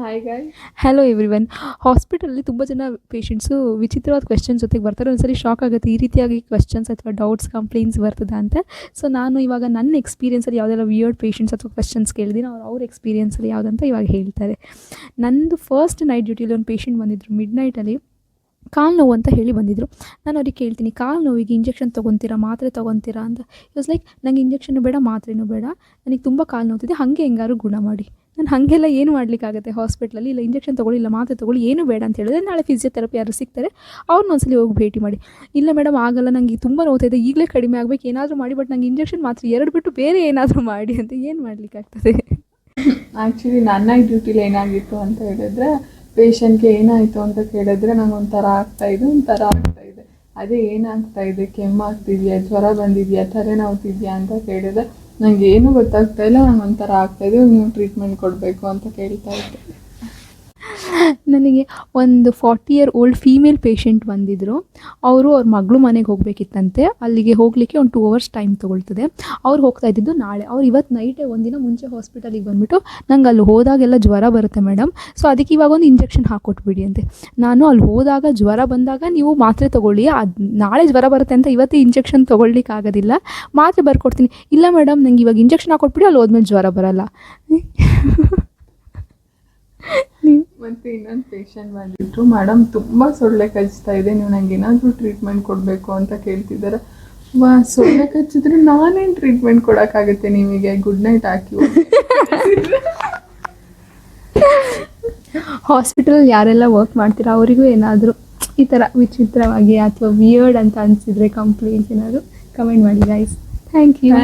Hi ಗಾಯ್. Hello everyone. ಹಾಸ್ಪಿಟಲಲ್ಲಿ ತುಂಬ ಜನ ಪೇಷಂಟ್ಸು ವಿಚಿತ್ರವಾದ ಕ್ವೆಶ್ಚನ್ಸ್ ಜೊತೆಗೆ ಬರ್ತಾರೆ. ಒಂದ್ಸರಿ ಶಾಕ್ ಆಗುತ್ತೆ, ಈ ರೀತಿಯಾಗಿ ಕ್ವೆಶ್ಚನ್ಸ್ ಅಥವಾ ಡೌಟ್ಸ್ ಕಂಪ್ಲೇಂಟ್ಸ್ ಬರ್ತದೆ ಅಂತ. ಸೊ ನಾನು ಇವಾಗ ನನ್ನ ಎಕ್ಸ್ಪೀರಿಯನ್ಸಲ್ಲಿ ಯಾವುದೆಲ್ಲ ವಿಯರ್ಡ್ ಪೇಷಂಟ್ಸ್ ಅಥವಾ ಕ್ವೆಶ್ಚನ್ಸ್ ಕೇಳಿದ್ದೀನಿ, ಅವ್ರ ಎಕ್ಸ್ಪೀರಿಯನ್ಸಲ್ಲಿ ಯಾವುದಂತ ಇವಾಗ ಹೇಳ್ತಾರೆ. ನಂದು ಫಸ್ಟ್ ನೈಟ್ ಡ್ಯೂಟಿಲಿ ಒಂದು ಪೇಷಂಟ್ ಬಂದಿದ್ದರು ಮಿಡ್ ನೈಟಲ್ಲಿ. ಕಾಲು ನೋವು ಅಂತ ಹೇಳಿ ಬಂದಿದ್ದರು. ನಾನು ಅವ್ರಿಗೆ ಕೇಳ್ತೀನಿ, ಕಾಲು ನೋವಿಗೆ ಇಂಜೆಕ್ಷನ್ ತೊಗೊತೀರಾ, ಮಾತ್ರೆ ತೊಗೊತೀರಾ ಅಂತ. ಇಟ್ ಲೈಕ್, ನಂಗೆ ಇಂಜೆಕ್ಷನು ಬೇಡ, ಮಾತ್ರೆನೂ ಬೇಡ, ನನಗೆ ತುಂಬ ಕಾಲು ನೋವ್ತಿದೆ, ಹಾಗೆ ಹೆಂಗಾರು ಗುಣ ಮಾಡಿ. ನಾನು ಹಾಗೆಲ್ಲ ಏನು ಮಾಡಲಿಕ್ಕಾಗುತ್ತೆ ಹಾಸ್ಪಿಟ್ಲಲ್ಲಿ? ಇಲ್ಲ ಇಂಜೆಕ್ಷನ್ ತೊಗೊಳ್ಳಿ, ಇಲ್ಲ ಮಾತ್ರೆ ತೊಗೊಳ್ಳಿ, ಏನೂ ಬೇಡ ಅಂತ ಹೇಳಿದ್ರೆ, ನಾಳೆ ಫಿಸಿಯೋಥೆರಪಿ ಯಾರು ಸಿಗ್ತಾರೆ, ಅವ್ರನ್ನ ಒಂದ್ಸಲಿ ಹೋಗಿ ಭೇಟಿ ಮಾಡಿ. ಇಲ್ಲ ಮೇಡಮ್ ಆಗಲ್ಲ, ನನಗೆ ತುಂಬ ನೋವ್ತಾಯಿದೆ, ಈಗಲೇ ಕಡಿಮೆ ಆಗಬೇಕು, ಏನಾದರೂ ಮಾಡಿ, ಬಟ್ ನಂಗೆ ಇಂಜೆಕ್ಷನ್ ಮಾತ್ರ 2 ಬಿಟ್ಟು ಬೇರೆ ಏನಾದರೂ ಮಾಡಿ ಅಂತ. ಏನು ಮಾಡಲಿಕ್ಕಾಗ್ತದೆ? ಆ್ಯಕ್ಚುಲಿ ನನ್ನ ಡ್ಯೂಟಿಲಿ ಏನಾಗಿತ್ತು ಅಂತ ಹೇಳಿದ್ರೆ, ಪೇಷಂಟ್ಗೆ ಏನಾಯಿತು ಅಂತ ಕೇಳಿದ್ರೆ ನಂಗೆ ಒಂಥರ ಆಗ್ತಾಯಿದೆ. ಅದೇ ಏನಾಗ್ತಾಯಿದೆ, ಕೆಮ್ಮಾಗ್ತಿದೆಯಾ, ಜ್ವರ ಬಂದಿದೆಯಾ, ತಲೆನೋವ್ತಿದೆಯಾ ಅಂತ ಕೇಳಿದ್ರೆ ನಂಗೆ ಏನೂ ಗೊತ್ತಾಗ್ತಾಯಿಲ್ಲ, ನಂಗೆ ಒಂಥರ ಆಗ್ತಾಯಿದೆ, ನೀವು ಟ್ರೀಟ್ಮೆಂಟ್ ಕೊಡಬೇಕು ಅಂತ ಕೇಳ್ತಾ ಇದ್ದೆ. ನನಗೆ ಒಂದು 40 ಇಯರ್ ಓಲ್ಡ್ ಫೀಮೇಲ್ ಪೇಷಂಟ್ ಬಂದಿದ್ದರು. ಅವರು ಅವ್ರ ಮಗಳು ಮನೆಗೆ ಹೋಗಬೇಕಿತ್ತಂತೆ. ಅಲ್ಲಿಗೆ ಹೋಗಲಿಕ್ಕೆ ಒಂದು 2 hours ಟೈಮ್ ತೊಗೊಳ್ತದೆ. ಅವ್ರು ಹೋಗ್ತಾ ಇದ್ದಿದ್ದು ನಾಳೆ. ಅವ್ರು ಇವತ್ತು ನೈಟೇ ಒಂದಿನ ಮುಂಚೆ ಹಾಸ್ಪಿಟಲಿಗೆ ಬಂದುಬಿಟ್ಟು, ನಂಗೆ ಅಲ್ಲಿ ಹೋದಾಗೆಲ್ಲ ಜ್ವರ ಬರುತ್ತೆ ಮೇಡಮ್, ಸೊ ಅದಕ್ಕೆ ಇವಾಗ ಒಂದು ಇಂಜೆಕ್ಷನ್ ಹಾಕ್ಕೊಟ್ಬಿಡಿ ಅಂತೆ. ನಾನು ಅಲ್ಲಿ ಹೋದಾಗ ಜ್ವರ ಬಂದಾಗ ನೀವು ಮಾತ್ರೆ ತೊಗೊಳ್ಳಿ, ಅದು ನಾಳೆ ಜ್ವರ ಬರುತ್ತೆ ಅಂತ ಇವತ್ತೇ ಇಂಜೆಕ್ಷನ್ ತೊಗೊಳ್ಲಿಕ್ಕೆ ಆಗೋದಿಲ್ಲ, ಮಾತ್ರೆ ಬರ್ಕೊಡ್ತೀನಿ. ಇಲ್ಲ ಮೇಡಮ್, ನಂಗೆ ಇವಾಗ ಇಂಜೆಕ್ಷನ್ ಹಾಕ್ಕೊಟ್ಬಿಡಿ, ಅಲ್ಲಿ ಹೋದ್ಮೇಲೆ ಜ್ವರ ಬರೋಲ್ಲ. ಮತ್ತು ಇನ್ನೊಂದು ಪೇಷಂಟ್ ಬಂದಿದ್ರು, ಮೇಡಮ್ ತುಂಬ ಸೊಳ್ಳೆ ಕಚ್ತಾ ಇದೆ, ನೀವು ನಂಗೆ ಏನಾದರೂ ಟ್ರೀಟ್ಮೆಂಟ್ ಕೊಡಬೇಕು ಅಂತ ಕೇಳ್ತಿದ್ದಾರೆ. ಸೊಳ್ಳೆ ಕಚ್ಚಿದ್ರೆ ನಾನೇನು ಟ್ರೀಟ್ಮೆಂಟ್ ಕೊಡೋಕ್ಕಾಗುತ್ತೆ ನಿಮಗೆ, ಗುಡ್ ನೈಟ್ ಹಾಕಿ. ಹಾಸ್ಪಿಟಲಲ್ಲಿ ಯಾರೆಲ್ಲ ವರ್ಕ್ ಮಾಡ್ತೀರಾ ಅವರಿಗೂ ಏನಾದರೂ ಈ ಥರ ವಿಚಿತ್ರವಾಗಿ ಅಥವಾ ವಿಯರ್ಡ್ ಅಂತ ಅನಿಸಿದರೆ ಕಂಪ್ಲೇಂಟ್ಸ್ ಏನಾದರೂ ಕಮೆಂಟ್ ಮಾಡಿ ಗೈಸ್. Thank you.